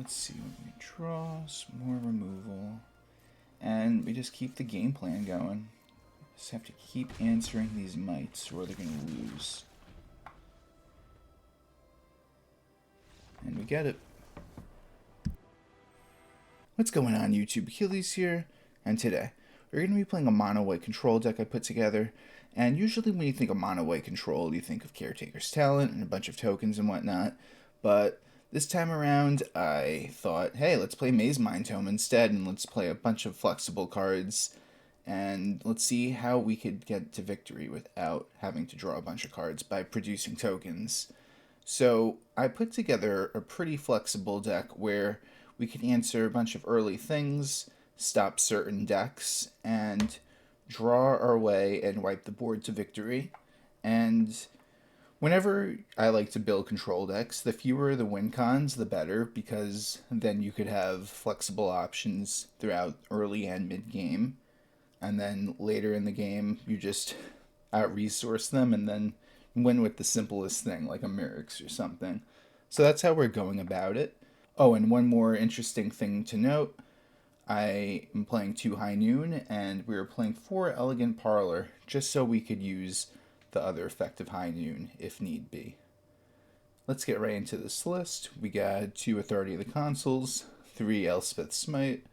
let's see what we draw. Some more removal. And we just keep the game plan going. Just have to keep answering these mites or they're going to lose. And we get it. What's going on, YouTube? Achilles here, and today we're going to be playing a mono white control deck I put together. And usually when you think of mono white control, you think of Caretakers talent and a bunch of tokens and whatnot. But this time around, I thought, hey, let's play Mazemind Tome instead, and let's play a bunch of flexible cards, and let's see how we could get to victory without having to draw a bunch of cards by producing tokens. So I put together a pretty flexible deck where we can answer a bunch of early things, stop certain decks, and draw our way and wipe the board to victory. And whenever I like to build control decks, the fewer the win cons, the better, because then you could have flexible options throughout early and mid game. And then later in the game, you just out-resource them and then win with the simplest thing, like a Mirrex or something. So that's how we're going about it. Oh, and one more interesting thing to note. I am playing 2 High Noon, and we were playing 4 Elegant Parlor, just so we could use the other effect of High Noon, if need be. Let's get right into this list. We got 2 Authority of the Consuls, 3 Elspeth Smite,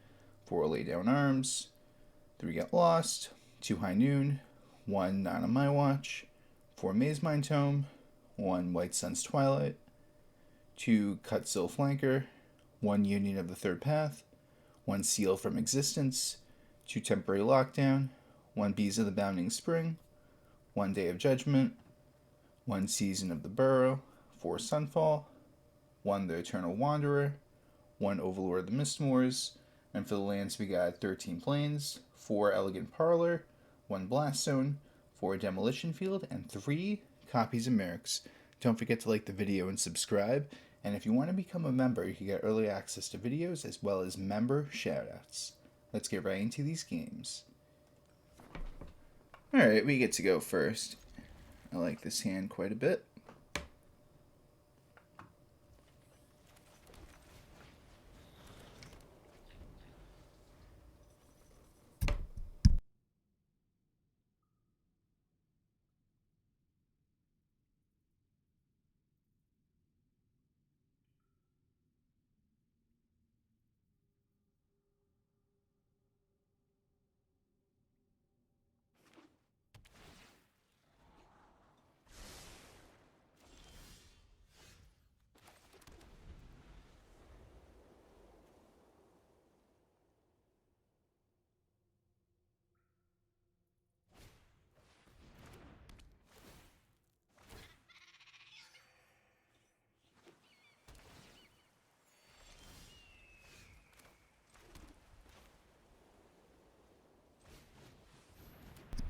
4 Lay Down Arms, 3 Get Lost, 2 High Noon, 1 Not on My Watch, 4 Mazemind Tome, 1 White Sun's Twilight, 2 Kutzil Flanker, 1 Union of the Third Path, 1 Seal from Existence, 2 Temporary Lockdown, 1 Beza the Bounding Spring, 1 Day of Judgment, 1 Season of the Burrow, 4 Sunfall, 1 The Eternal Wanderer, 1 Overlord the Mistmoors, and for the lands we got 13 Plains, 4 Elegant Parlor, 1 Blast Zone, 4 Demolition Field, and 3 copies of Mirrex. Don't forget to like the video and subscribe, and if you want to become a member, you can get early access to videos as well as member shoutouts. Let's get right into these games. Alright, we get to go first. I like this hand quite a bit.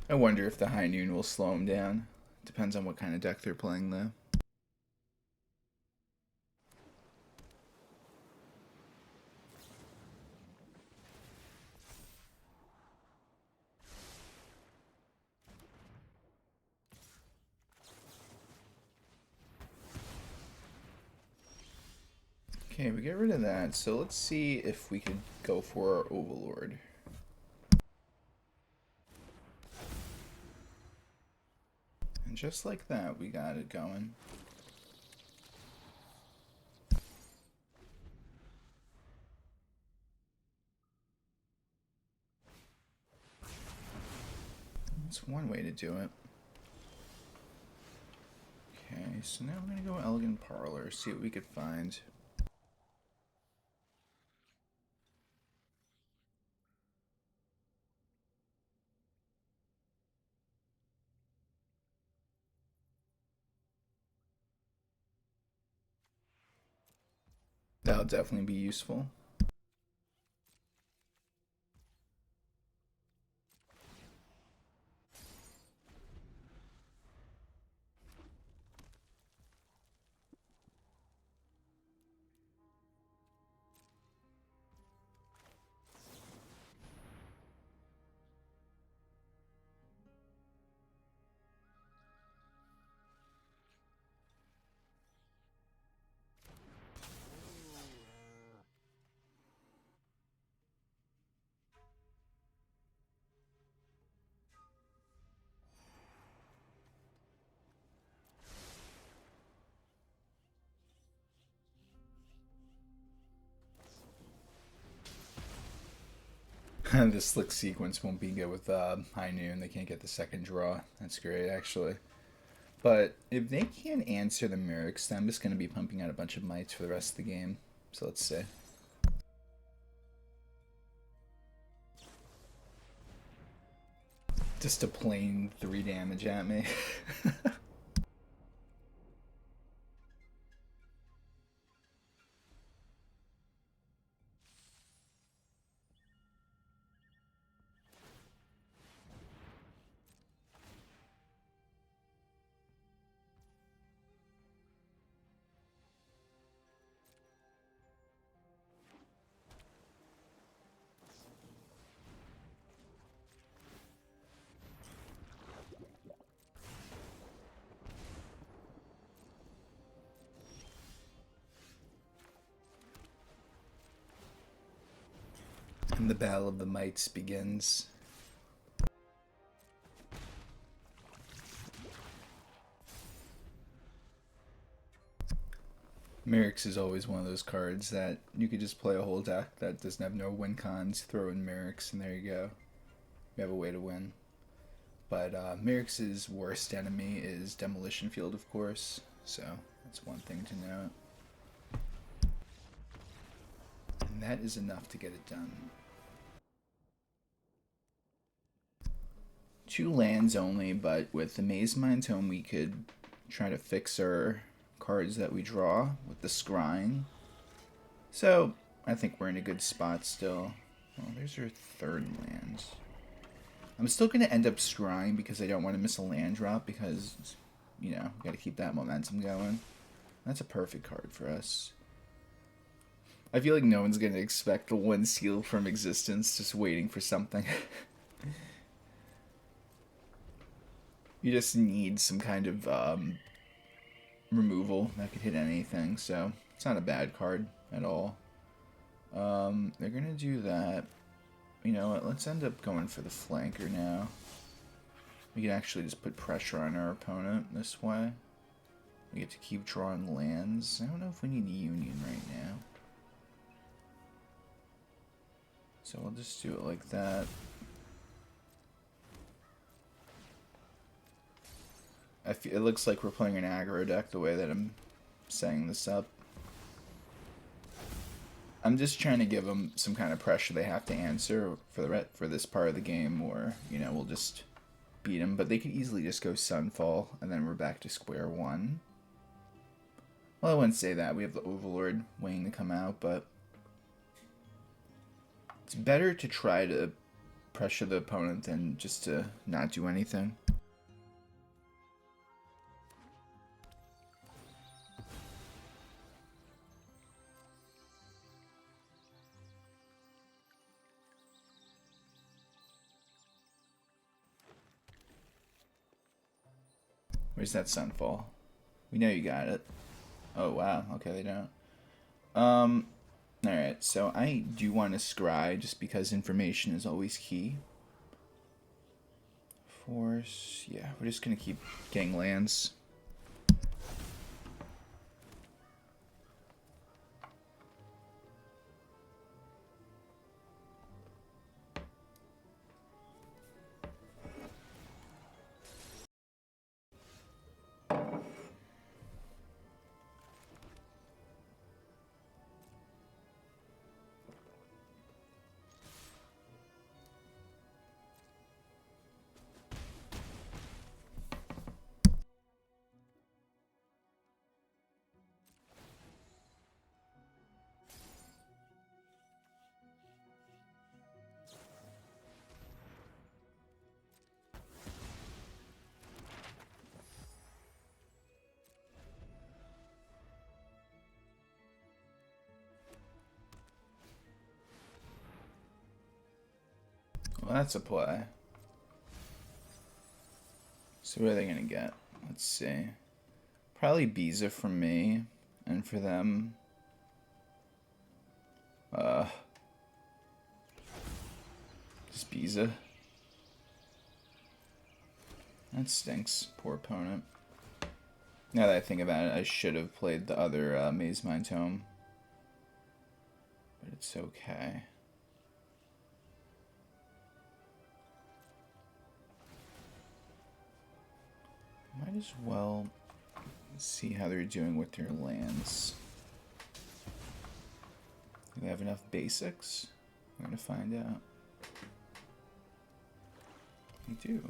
I wonder if the High Noon will slow him down. Depends on what kind of deck they're playing, though. Okay, we get rid of that, so let's see if we could go for our Overlord. And just like that, we got it going. That's one way to do it. Okay, so now we're going to go Elegant Parlor, see what we could find. That'll definitely be useful. This slick sequence won't be good with High Noon. They can't get the second draw. That's great, actually. But if they can't answer the Mirrex, then I'm just going to be pumping out a bunch of mites for the rest of the game. So let's see. Just a plain 3 damage at me. And the Battle of the Mites begins. Mirrex is always one of those cards that you could just play a whole deck that doesn't have no win cons, throw in Mirrex, and there you go. You have a way to win. But Mirrex's worst enemy is Demolition Field, of course, so that's one thing to note. And that is enough to get it done. 2 lands only, but with the Mazemind Tome we could try to fix our cards that we draw with the scrying. So I think we're in a good spot still. Oh, there's our 3rd land. I'm still going to end up scrying because I don't want to miss a land drop because, you know, got to keep that momentum going. That's a perfect card for us. I feel like no one's going to expect the 1 seal from existence, just waiting for something. You just need some kind of removal that could hit anything, so it's not a bad card at all. They're going to do that. You know what, let's end up going for the flanker now. We can actually just put pressure on our opponent this way. We get to keep drawing lands. I don't know if we need Union right now. So we'll just do it like that. It looks like we're playing an aggro deck the way that I'm setting this up. I'm just trying to give them some kind of pressure they have to answer for this part of the game, or, you know, we'll just beat them. But they could easily just go Sunfall, and then we're back to square one. Well, I wouldn't say that. We have the Overlord waiting to come out, but it's better to try to pressure the opponent than just to not do anything. Where's that Sunfall? We know you got it. Oh, wow. Okay, they don't. Alright, so I do want to scry just because information is always key. Force. Yeah, we're just going to keep getting lands. Well, that's a play. So what are they going to get? Let's see. Probably Beza from me, and for them, just Beza. That stinks. Poor opponent. Now that I think about it, I should have played the other Mazemind Tome. But it's okay. Might as well see how they're doing with their lands. Do they have enough basics? We're going to find out. They do.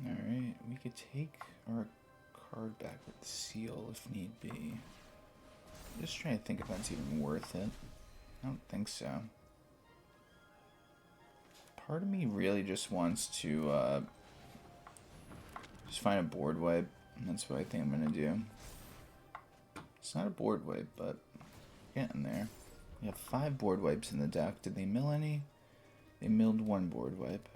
Alright, we could take our card back with the seal if need be. Just trying to think if that's even worth it. I don't think so. Part of me really just wants to just find a board wipe, and that's what I think I'm going to do. It's not a board wipe, but getting there. We have 5 board wipes in the deck. Did they mill any? They milled 1 board wipe.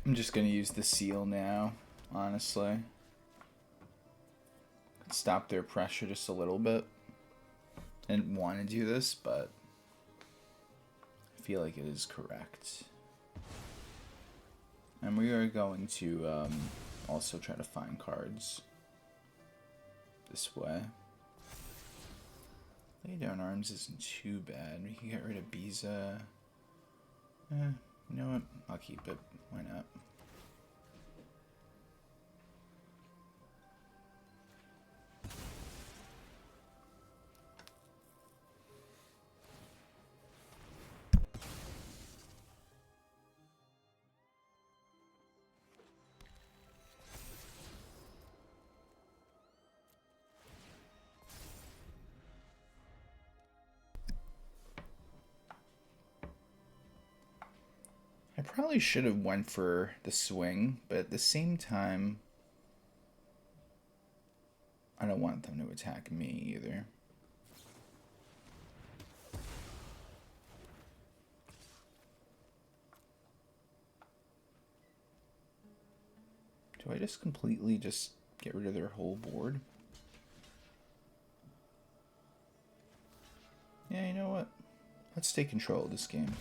I'm just going to use the seal now, honestly. Stop their pressure just a little bit. I didn't want to do this, but I feel like it is correct. And we are going to also try to find cards this way. Lay down arms isn't too bad. We can get rid of Beza. You know what? I'll keep it. Why not? I probably should have went for the swing, but at the same time, I don't want them to attack me either. Do I just completely just get rid of their whole board? Yeah, you know what? Let's take control of this game.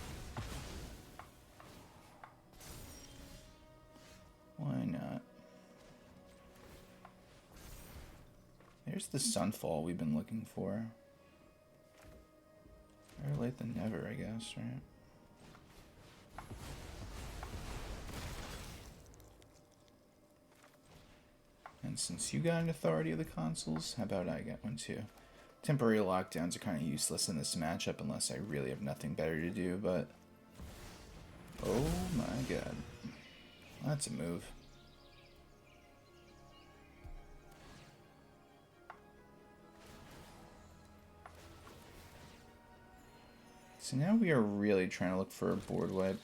Why not? There's the Sunfall we've been looking for. Better late than never, I guess, right? And since you got an authority of the Consuls, how about I get one too? Temporary lockdowns are kind of useless in this matchup unless I really have nothing better to do, but... Oh my god. That's a move. So now we are really trying to look for a board wipe.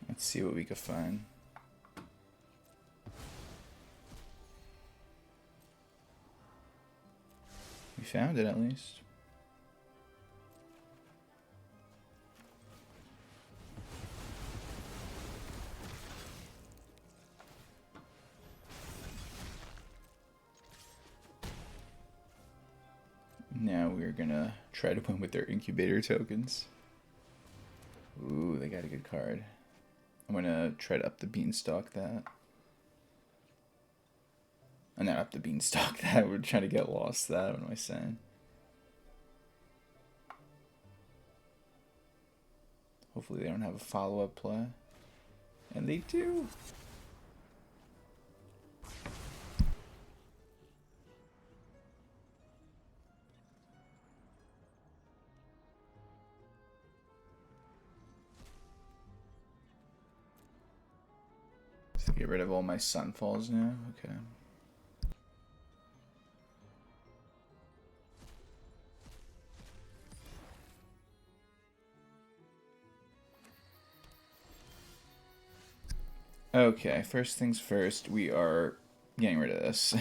Let's see what we can find. We found it at least. Now we're gonna try to win with their incubator tokens. Ooh, they got a good card. I'm gonna try to up the beanstalk that. Not up the beanstalk that. We're trying to get lost that. What am I saying? Hopefully they don't have a follow-up play. And they do. Get rid of all my Sunfalls now? Okay. Okay, first things first, we are getting rid of this.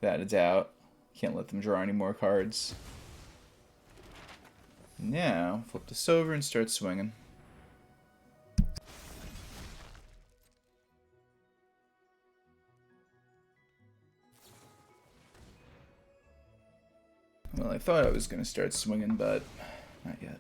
Without a doubt. Can't let them draw any more cards. Now, flip this over and start swinging. Well, I thought I was going to start swinging, but not yet.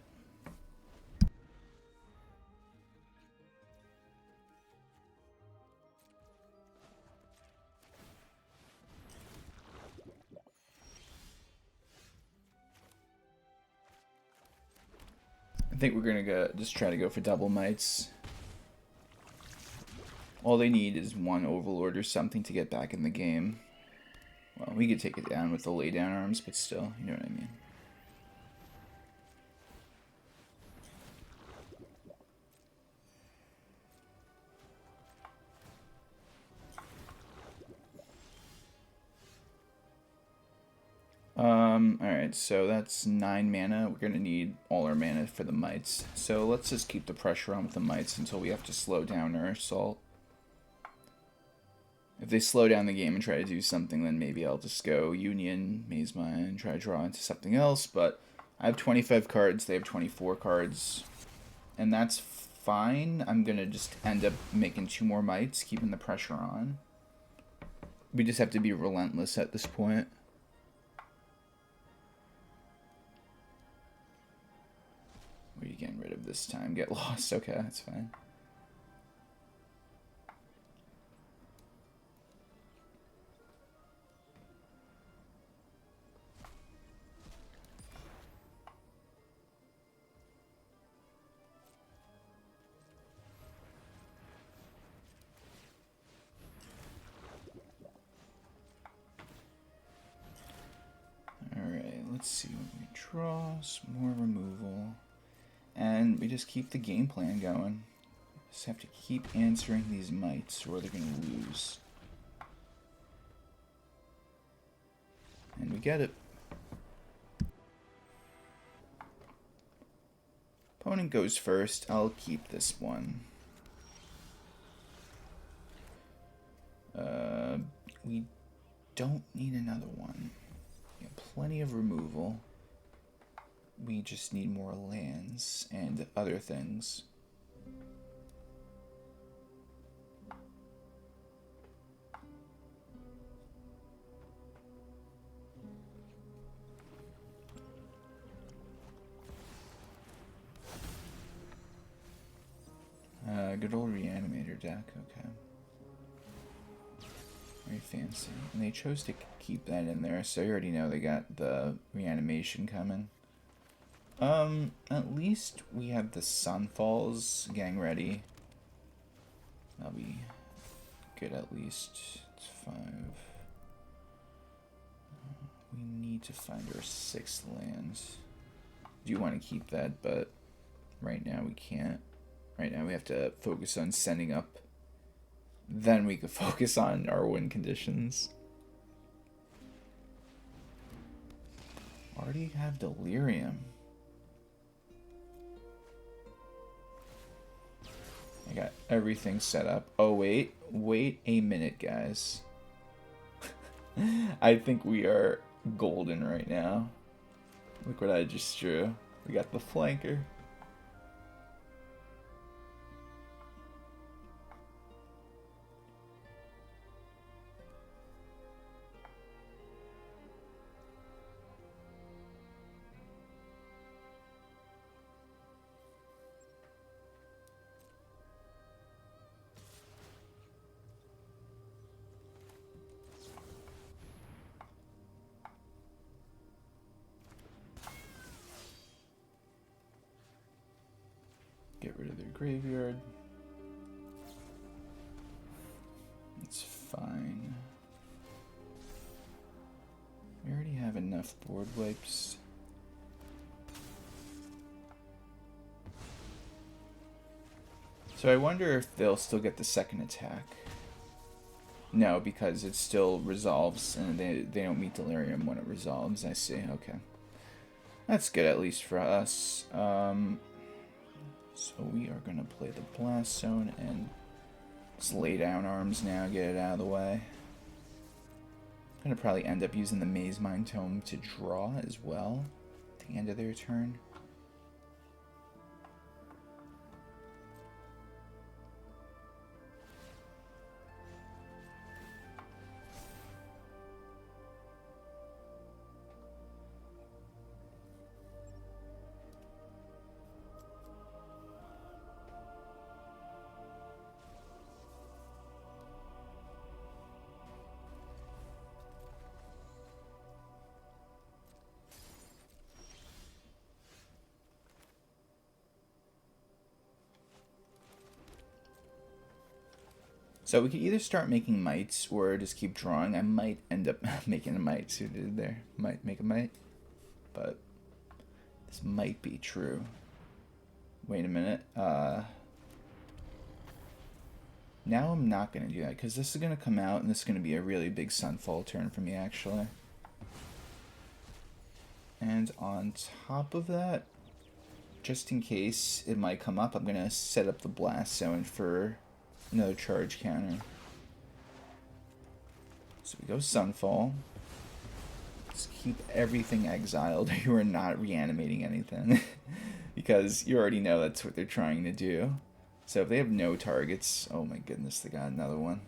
I think we're going to just try to go for double mites. All they need is one Overlord or something to get back in the game. Well, we could take it down with the laydown arms, but still, you know what I mean. Alright, so that's 9 mana. We're gonna need all our mana for the mites. So let's just keep the pressure on with the mites until we have to slow down our assault. If they slow down the game and try to do something, then maybe I'll just go Union, Mazemind, try to draw into something else, but I have 25 cards, they have 24 cards, and that's fine. I'm gonna just end up making 2 more mites, keeping the pressure on. We just have to be relentless at this point. What are you getting rid of this time? Get lost. Okay, that's fine. Alright, let's see what we draw. Some more removal. And we just keep the game plan going. Just have to keep answering these mites or they're going to lose. And we get it. Opponent goes first. I'll keep this one. We don't need another one. We have plenty of removal. We just need more lands and other things. Good old Reanimator deck, okay. Very fancy. And they chose to keep that in there, so you already know they got the reanimation coming. At least we have the Sunfalls getting ready. That'll be good at least. It's 5. We need to find our 6th land. Do want to keep that, but right now we can't. Right now we have to focus on sending up. Then we could focus on our win conditions. Already have Delirium. I got everything set up. Oh, wait a minute, guys. I think we are golden right now. Look what I just drew. We got the flanker. Get rid of their graveyard. It's fine. We already have enough board wipes. So I wonder if they'll still get the second attack. No, because it still resolves, and they don't meet delirium when it resolves. I see. Okay, that's good at least for us. So we are gonna play the blast zone and just lay down arms now, get it out of the way. I'm gonna probably end up using the Mazemind Tome to draw as well at the end of their turn. So we could either start making mites or just keep drawing. I might end up making a mite suited there. Might make a mite. But this might be true. Wait a minute. Now I'm not going to do that because this is going to come out and this is going to be a really big Sunfall turn for me actually. And on top of that, just in case it might come up, I'm going to set up the blast zone for another charge counter. So we go Sunfall. Just keep everything exiled. You are not reanimating anything. Because you already know that's what they're trying to do. So if they have no targets... Oh my goodness, they got another one.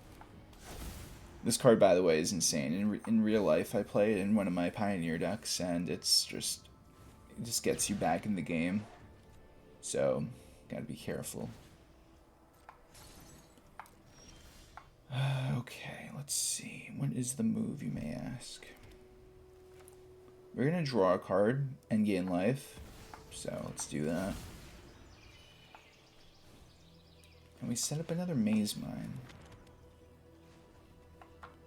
This card, by the way, is insane. In real life, I play it in one of my Pioneer decks, and it's just... It just gets you back in the game. So, gotta be careful. Okay, let's see. What is the move, you may ask? We're going to draw a card and gain life. So, let's do that. And we set up another Mazemind.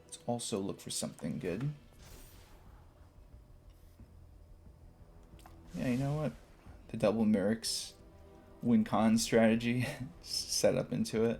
Let's also look for something good. Yeah, you know what? The double Mirrex win-con strategy set up into it.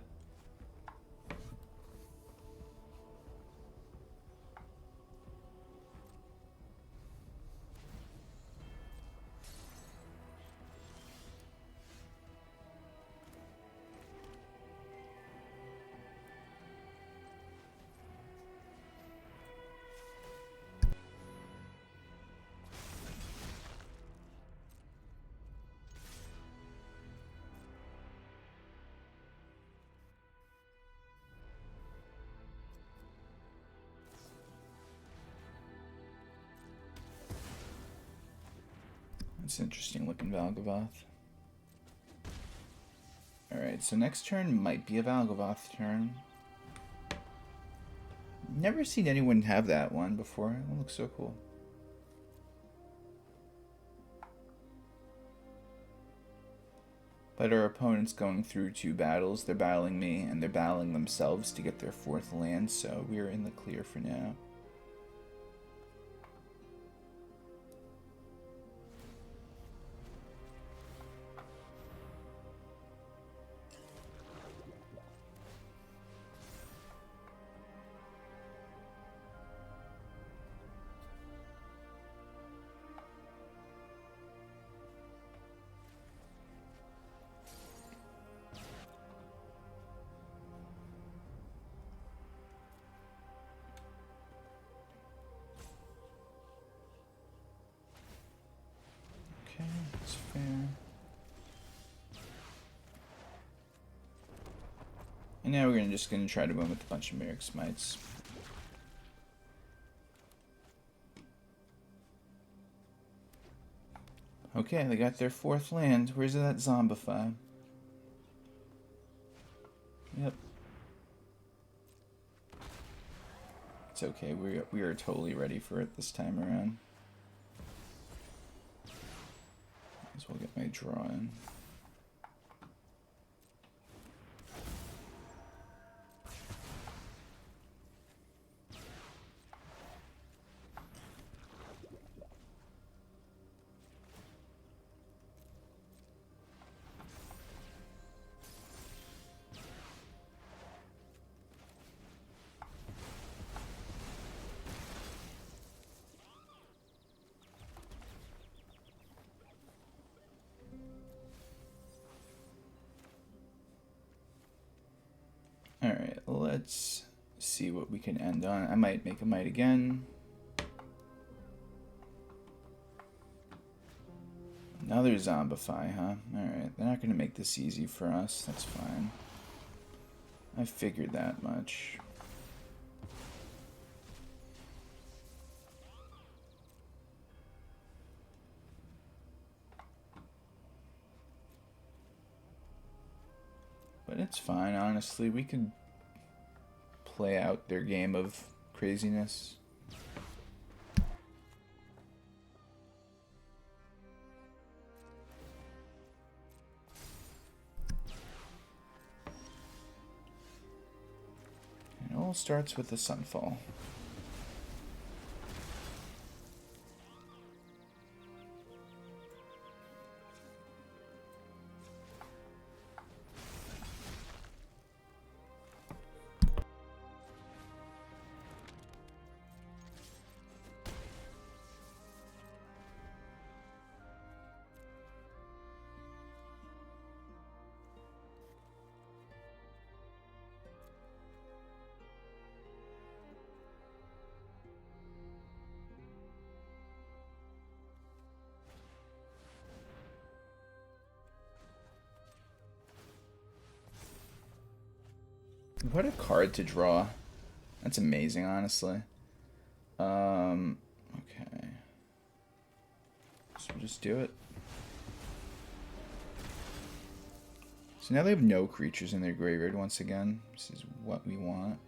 It's interesting looking Valgavoth. Alright, so next turn might be a Valgavoth turn. Never seen anyone have that one before. It looks so cool. But our opponent's going through 2 battles. They're battling me, and they're battling themselves to get their 4th land, so we are in the clear for now. That's fair. And now we're just gonna try to win with a bunch of Mirrex Smites. Okay, they got their 4th land. Where's that Zombify? Yep. It's okay. We are totally ready for it this time around. As well get my draw in. Let's see what we can end on. I might make a Might again. Another Zombify, huh? Alright, they're not going to make this easy for us. That's fine. I figured that much. But it's fine, honestly. We could play out their game of craziness. It all starts with the Sunfall. What a card to draw. That's amazing, honestly. Okay. So we'll just do it. So now they have no creatures in their graveyard once again. This is what we want.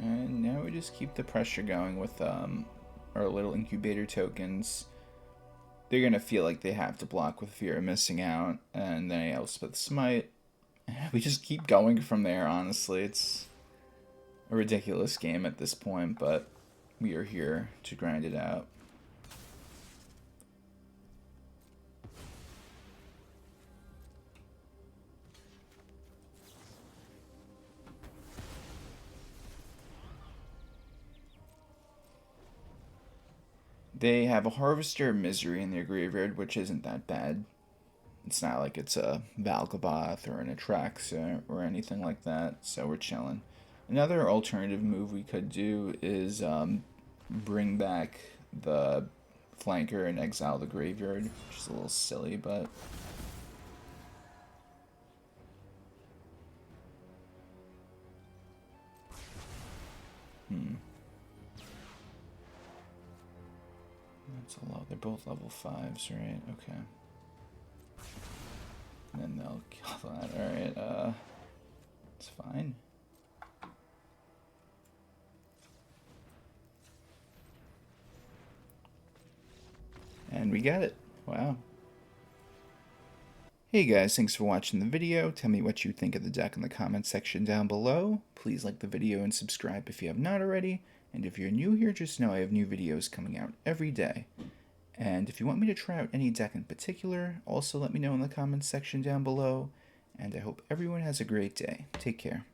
And now we just keep the pressure going with our little incubator tokens. They're going to feel like they have to block with fear of missing out. And then Elspeth Smite. We just keep going from there, honestly. It's a ridiculous game at this point, but we are here to grind it out. They have a Harvester of Misery in their graveyard, which isn't that bad. It's not like it's a Valgaboth or an Atraxa or anything like that, so we're chilling. Another alternative move we could do is bring back the Flanker and exile the graveyard, which is a little silly, but... That's a lot. They're both level 5s, right? Okay. And then they'll kill that. Alright, it's fine. And we got it. Wow. Hey guys, thanks for watching the video. Tell me what you think of the deck in the comments section down below. Please like the video and subscribe if you have not already. And if you're new here, just know I have new videos coming out every day. And if you want me to try out any deck in particular, also let me know in the comments section down below. And I hope everyone has a great day. Take care.